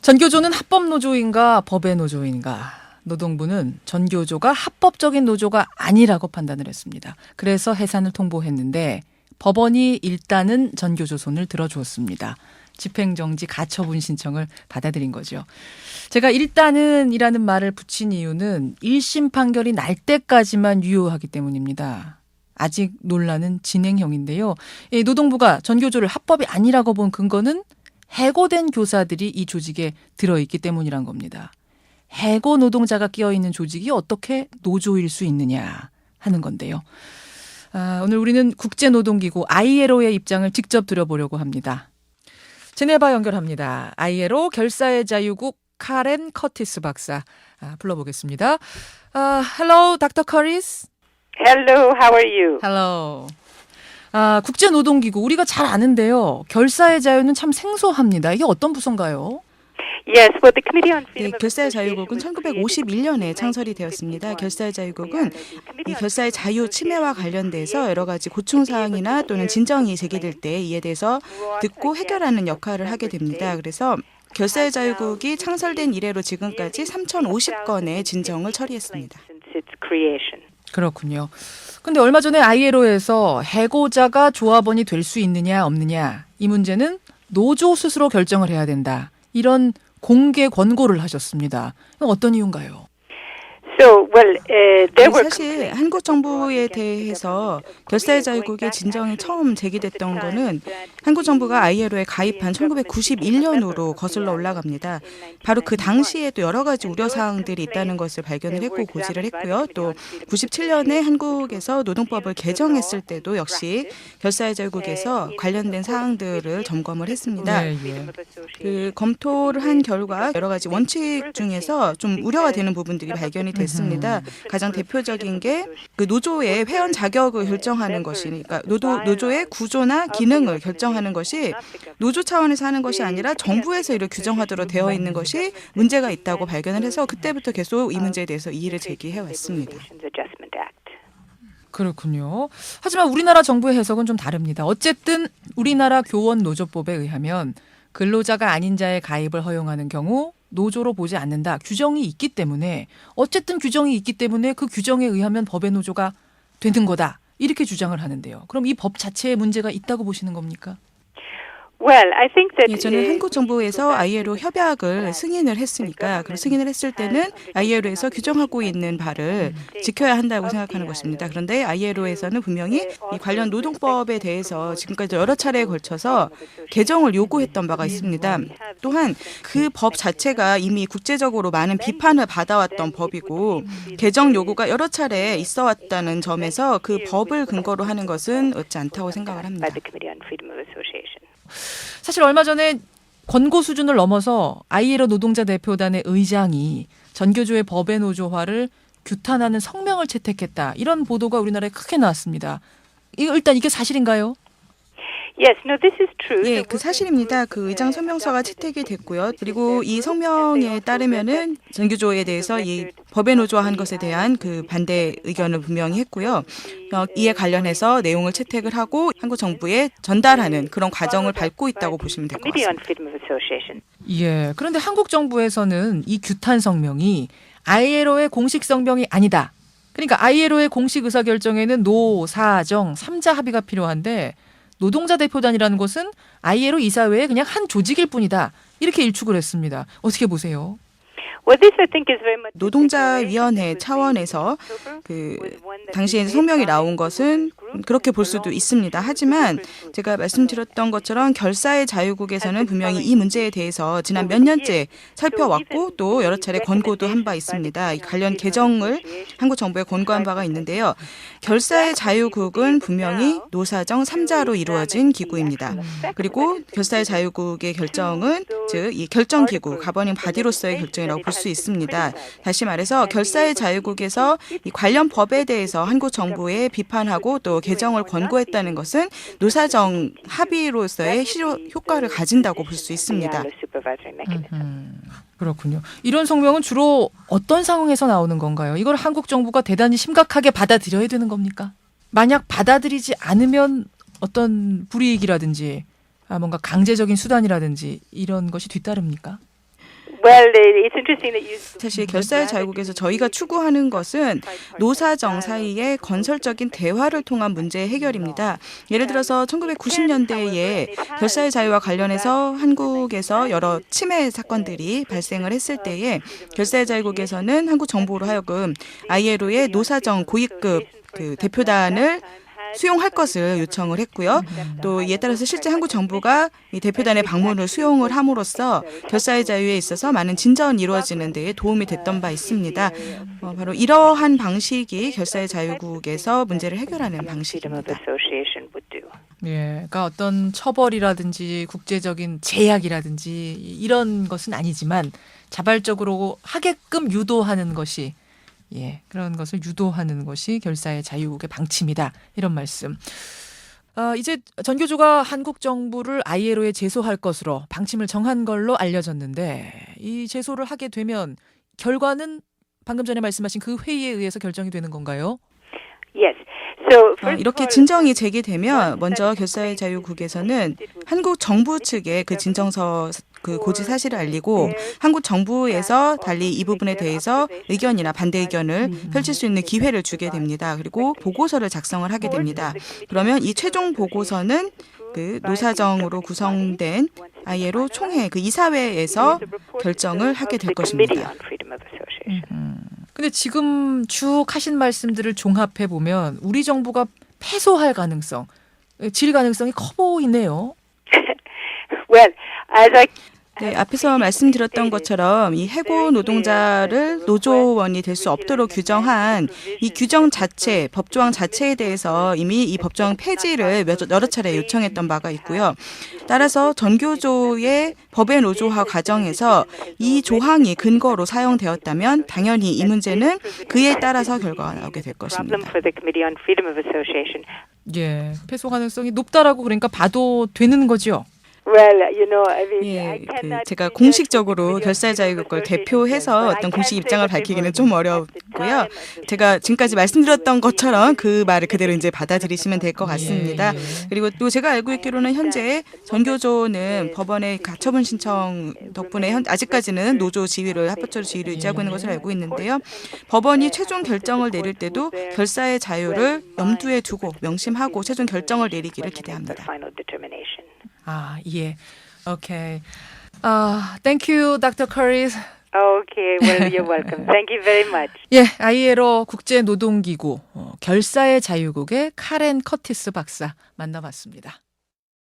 전교조는 합법 노조인가 법의 노조인가? 노동부는 전교조가 합법적인 노조가 아니라고 판단을 했습니다. 그래서 해산을 통보했는데 법원이 일단은 전교조 손을 들어주었습니다. 집행정지 가처분 신청을 받아들인 거죠. 제가 일단은 이라는 말을 붙인 이유는 1심 판결이 날 때까지만 유효하기 때문입니다. 아직 논란은 진행형인데요. 노동부가 전교조를 합법이 아니라고 본 근거는 해고된 교사들이 이 조직에 들어있기 때문이란 겁니다. 해고 노동자가 끼어있는 조직이 어떻게 노조일 수 있느냐 하는 건데요. 오늘 우리는 국제노동기구 ILO의 입장을 직접 들어보려고 합니다. 제네바 연결합니다. ILO 결사의 자유국 카렌 커티스 박사 불러보겠습니다. Hello, Dr. Curtis. Hello, how are you? Hello. 국제노동기구 우리가 잘 아는데요. 결사의 자유는 참 생소합니다. 이게 어떤 부서인가요? Yes, well, the Committee on 네, Freedom of 결사의 Association 자유국은 was created 1951년에 창설이 되었습니다. 결사의 자유국은 이 결사의 자유 침해와 관련돼서 여러 가지 고충사항이나 또는 진정이 제기될 때 이에 대해서 듣고 해결하는 역할을 하게 됩니다. 그래서 결사의 자유국이 창설된 이래로 지금까지 3,050건의 진정을 처리했습니다. since its creation. 그렇군요. 근데 얼마 전에 ILO에서 해고자가 조합원이 될 수 있느냐 없느냐 이 문제는 노조 스스로 결정을 해야 된다. 이런 공개 권고를 하셨습니다. 이건 어떤 이유인가요? So, well, there were 사실 한국 정부에 대해서 결사의 자유국의 진정이 처음 제기됐던 거는 한국 정부가 ILO에 가입한 1991년으로 거슬러 올라갑니다. 바로 그 당시에도 여러 가지 우려 사항들이 있다는 것을 발견을 했고 고지를 했고요. 또 97년에 한국에서 노동법을 개정했을 때도 역시 결사의 자유국에서 관련된 사항들을 점검을 했습니다. 그 검토를 한 결과 여러 가지 원칙 중에서 좀 우려가 되는 부분들이 발견이 됐습니다. 가장 대표적인 게 그 노조의 회원 자격을 결정하는 것이, 그러니까 노조의 구조나 기능을 결정하는 것이 노조 차원에서 하는 것이 아니라 정부에서 이를 규정하도록 되어 있는 것이 문제가 있다고 발견을 해서 그때부터 계속 이 문제에 대해서 이의를 제기해 왔습니다. 그렇군요. 하지만 우리나라 정부의 해석은 좀 다릅니다. 어쨌든 우리나라 교원노조법에 의하면 근로자가 아닌 자의 가입을 허용하는 경우 노조로 보지 않는다. 규정이 있기 때문에 어쨌든 규정이 있기 때문에 그 규정에 의하면 법의 노조가 되는 거다. 이렇게 주장을 하는데요. 그럼 이 법 자체에 문제가 있다고 보시는 겁니까? Well, I think that 저는 한국 정부에서 ILO 협약을 승인을 했으니까 그 승인을 했을 때는 ILO에서 규정하고 있는 바를 지켜야 한다고 생각하는 것입니다. 그런데 ILO에서는 분명히 이 관련 노동법에 대해서 지금까지 여러 차례에 걸쳐서 개정을 요구했던 바가 있습니다. 또한 그 법 자체가 이미 국제적으로 많은 비판을 받아왔던 법이고 개정 요구가 여러 차례 있어 왔다는 점에서 그 법을 근거로 하는 것은 옳지 않다고 생각을 합니다. by the Committee on Freedom of Association. 사실 얼마 전에 권고 수준을 넘어서 ILO 노동자 대표단의 의장이 전교조의 법의 노조화를 규탄하는 성명을 채택했다. 이런 보도가 우리나라에 크게 나왔습니다. 일단 이게 사실인가요? Yes, no, this is true. 예, 그 사실입니다. 그 의장 성명서가 채택이 됐고요. 그리고 이 성명에 따르면은 전교조에 대해서 이 법에 노조화한 것에 대한 그 반대 의견을 분명히 했고요. 이에 관련해서 내용을 채택을 하고 한국 정부에 전달하는 그런 과정을 밟고 있다고 보시면 될 것 Committee on 같습니다. Freedom of Association. 예. 그런데 한국 정부에서는 이 규탄 성명이 ILO의 공식 성명이 아니다. 그러니까 ILO의 공식 의사결정에는 노, 사, 정, 3자 합의가 필요한데 노동자 대표단이라는 것은 ILO 이사회의 그냥 한 조직일 뿐이다. 이렇게 일축을 했습니다. 어떻게 보세요? Well, this I think is very much 노동자위원회 차원에서 그 당시에 성명이 나온 것은 그렇게 볼 수도 있습니다. 하지만 제가 말씀드렸던 것처럼 결사의 자유국에서는 분명히 이 문제에 대해서 지난 몇 년째 살펴왔고 또 여러 차례 권고도 한 바 있습니다. 이 관련 개정을 한국 정부에 권고한 바가 있는데요. 결사의 자유국은 분명히 노사정 3자로 이루어진 기구입니다. 그리고 결사의 자유국의 결정은 즉 이 결정기구, 가버닝 바디로서의 결정이라고 볼 수 있습니다. 다시 말해서 결사의 자유국에서 이 관련 법에 대해서 한국 정부에 비판하고 또 개정을 권고했다는 것은 노사정 합의로서의 실효 효과를 가진다고 볼 수 있습니다. 그렇군요. 이런 성명은 주로 어떤 상황에서 나오는 건가요? 이걸 한국 정부가 대단히 심각하게 받아들여야 되는 겁니까? 만약 받아들이지 않으면 어떤 불이익이라든지 뭔가 강제적인 수단이라든지 이런 것이 뒤따릅니까? Well, it's interesting that you. 사실 결사의 자유국에서 저희가 추구하는 것은 노사정 사이의 건설적인 대화를 통한 문제 해결입니다. 예를 들어서 1990년대에 결사의 자유와 관련해서 한국에서 여러 침해 사건들이 발생을 했을 때에 결사의 자유국에서는 한국 정부로 하여금 ILO의 노사정 고위급 그 대표단을 수용할 것을 요청을 했고요. 또 이에 따라서 실제 한국 정부가 이 대표단의 방문을 수용을 함으로써 결사의 자유에 있어서 많은 진전이 이루어지는 데에 도움이 됐던 바 있습니다. 바로 이러한 방식이 결사의 자유국에서 문제를 해결하는 방식입니다. 예, 그러니까 어떤 처벌이라든지 국제적인 제약이라든지 이런 것은 아니지만 자발적으로 하게끔 유도하는 것이 그런 것을 유도하는 것이 결사의 자유국의 방침이다. 이런 말씀. 이제 전교조가 한국 정부를 ILO에 제소할 것으로 방침을 정한 걸로 알려졌는데 이 제소를 하게 되면 결과는 방금 전에 말씀하신 그 회의에 의해서 결정이 되는 건가요? Yes. So 이렇게 진정이 제기되면 먼저 결사의 자유국에서는 한국 정부 측에 그 진정서 그 고지 사실을 알리고 한국 정부에서 달리 이 부분에 대해서 의견이나 반대 의견을 펼칠 수 있는 기회를 주게 됩니다. 그리고 보고서를 작성을 하게 됩니다. 그러면 이 최종 보고서는 그 노사정으로 구성된 ILO 총회 그 이사회에서 결정을 하게 될 것입니다. 근데 지금 쭉 하신 말씀들을 종합해 보면 우리 정부가 패소할 가능성, 질 가능성이 커 보이네요. Well, as I 네, 앞에서 말씀드렸던 것처럼 이 해고 노동자를 노조원이 될 수 없도록 규정한 이 규정 자체, 법조항 자체에 대해서 이미 이 법조항 폐지를 여러 차례 요청했던 바가 있고요. 따라서 전교조의 법의 노조화 과정에서 이 조항이 근거로 사용되었다면 당연히 이 문제는 그에 따라서 결과가 나오게 될 것입니다. 예, 패소 가능성이 높다라고 그러니까 봐도 되는 거죠. 제가 공식적으로 결사의 자유국을 대표해서 어떤 공식 입장을 밝히기는 좀 어렵고요. 제가 지금까지 말씀드렸던 것처럼 그 말을 그대로 이제 받아들이시면 될 것 같습니다. 그리고 또 제가 알고 있기로는 현재 전교조는 법원의 가처분 신청 덕분에 아직까지는 노조 지위를 합법적으로 지위를 유지하고 있는 것을 알고 있는데요. 법원이 최종 결정을 내릴 때도 결사의 자유를 염두에 두고 명심하고 최종 결정을 내리기를 기대합니다. 예. 오케이. Thank you, Dr. Curry. Okay, well, you're welcome. Thank you very much. 예, ILO 국제노동기구 결사의 자유국의 카렌 커티스 박사 만나봤습니다.